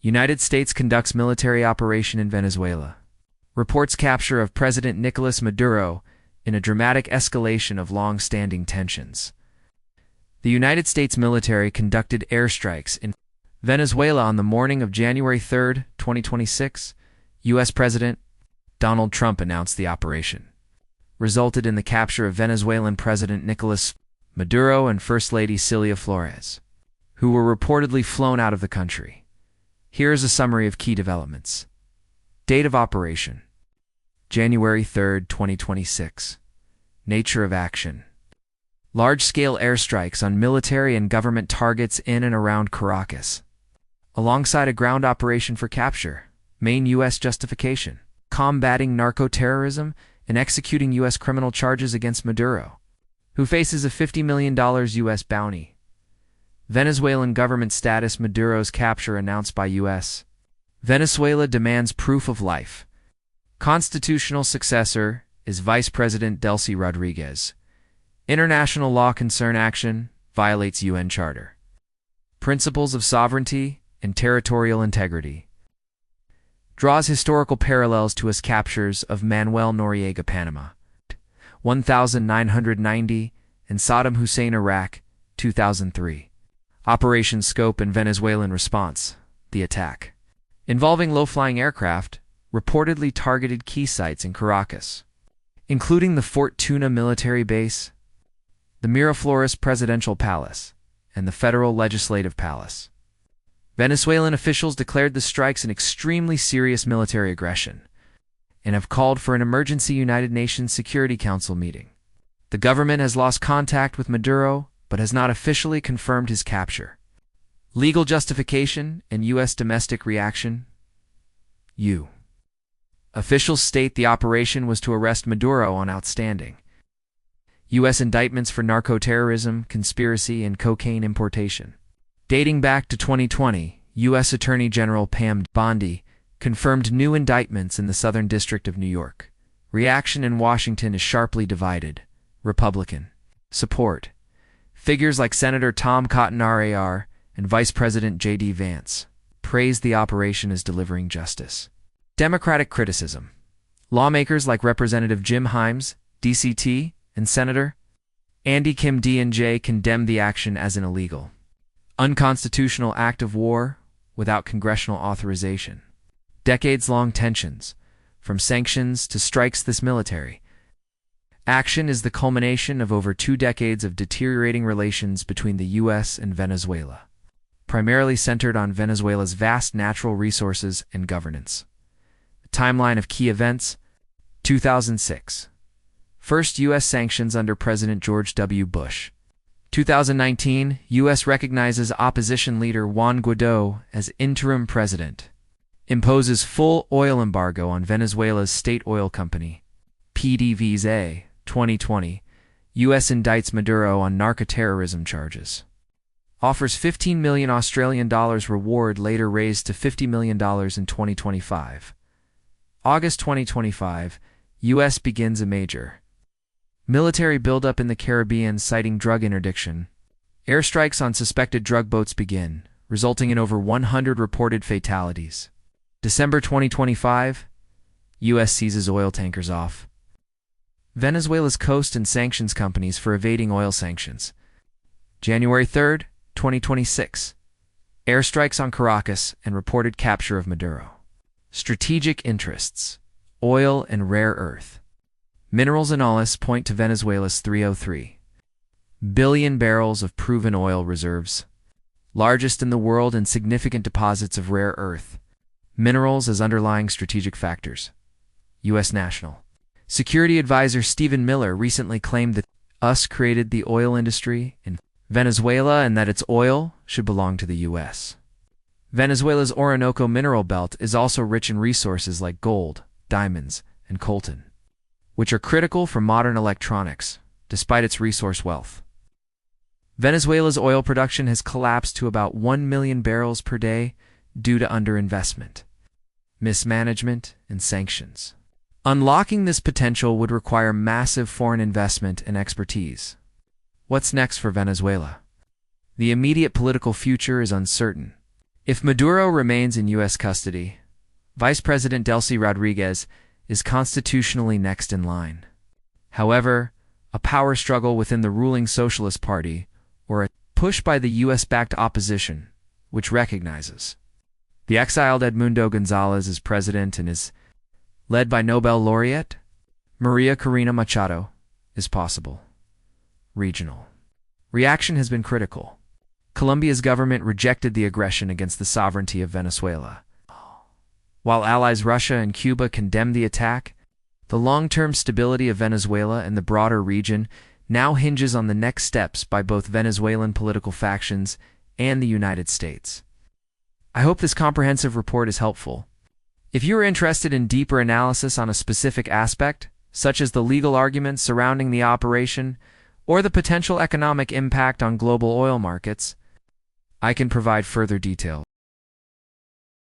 United States conducts military operation in Venezuela. Reports capture of President Nicolas Maduro in a dramatic escalation of long-standing tensions. The United States military conducted airstrikes in Venezuela on the morning of January 3, 2026. U.S. President Donald Trump announced the operation resulted in the capture of Venezuelan President Nicolas Maduro and First Lady Celia Flores, who were reportedly flown out of the country. Here is a summary of key developments. Date of operation: January 3, 2026. Nature of action: large-scale airstrikes on military and government targets in and around Caracas, alongside a ground operation for capture. Main U.S. justification: combating narco-terrorism and executing U.S. criminal charges against Maduro, who faces a $50 million U.S. bounty. Venezuelan government status: Maduro's capture announced by U.S. Venezuela demands proof of life. Constitutional successor is Vice President Delcy Rodriguez. International law concern action violates UN Charter. Principles of sovereignty and territorial integrity. Draws historical parallels to US captures of Manuel Noriega, Panama, 1990, and Saddam Hussein, Iraq, 2003. Operation scope and Venezuelan response: the attack, involving low-flying aircraft, reportedly targeted key sites in Caracas, including the Fort Tuna military base, the Miraflores Presidential Palace, and the Federal Legislative Palace. Venezuelan officials declared the strikes an extremely serious military aggression and have called for an emergency United Nations Security Council meeting. The government has lost contact with Maduro but has not officially confirmed his capture. Legal justification and U.S. domestic reaction. Officials state the operation was to arrest Maduro on outstanding U.S. indictments for narco-terrorism, conspiracy, and cocaine importation. Dating back to 2020, U.S. Attorney General Pam Bondi confirmed new indictments in the Southern District of New York. Reaction in Washington is sharply divided. Republican support: figures like Senator Tom Cotton RAR and Vice President J.D. Vance praised the operation as delivering justice. Democratic criticism: lawmakers like Representative Jim Himes, DCT, and Senator Andy Kim D&J condemned the action as an illegal, unconstitutional act of war without congressional authorization. Decades-long tensions, from sanctions to strikes. This military action is the culmination of over 2 decades of deteriorating relations between the U.S. and Venezuela, primarily centered on Venezuela's vast natural resources and governance. The timeline of key events: 2006. First U.S. sanctions under President George W. Bush. 2019, U.S. recognizes opposition leader Juan Guaidó as interim president. Imposes full oil embargo on Venezuela's state oil company, PDVSA. 2020, U.S. indicts Maduro on narco-terrorism charges. Offers $15 million Australian dollars reward, later raised to $50 million in 2025. August 2025, U.S. begins a major military buildup in the Caribbean, citing drug interdiction. Airstrikes on suspected drug boats begin, resulting in over 100 reported fatalities. December 2025, U.S. seizes oil tankers off Venezuela's coast and sanctions companies for evading oil sanctions. January 3, 2026, airstrikes on Caracas and reported capture of Maduro. Strategic interests: oil and rare earth. Minerals analysis point to Venezuela's 303 billion barrels of proven oil reserves, largest in the world, and significant deposits of rare earth minerals as underlying strategic factors. U.S. National Security Advisor Stephen Miller recently claimed that US created the oil industry in Venezuela and that its oil should belong to the U.S. Venezuela's Orinoco mineral belt is also rich in resources like gold, diamonds, and coltan, which are critical for modern electronics, despite its resource wealth. Venezuela's oil production has collapsed to about 1 million barrels per day due to underinvestment, mismanagement, and sanctions. Unlocking this potential would require massive foreign investment and expertise. What's next for Venezuela? The immediate political future is uncertain. If Maduro remains in U.S. custody, Vice President Delcy Rodriguez is constitutionally next in line. However, a power struggle within the ruling Socialist Party, or a push by the U.S.-backed opposition, which recognizes the exiled Edmundo Gonzalez as president and is led by Nobel laureate Maria Corina Machado, is possible. Regional reaction has been critical. Colombia's government rejected the aggression against the sovereignty of Venezuela. While allies Russia and Cuba condemned the attack, the long-term stability of Venezuela and the broader region now hinges on the next steps by both Venezuelan political factions and the United States. I hope this comprehensive report is helpful. If you are interested in deeper analysis on a specific aspect, such as the legal arguments surrounding the operation or the potential economic impact on global oil markets, I can provide further details.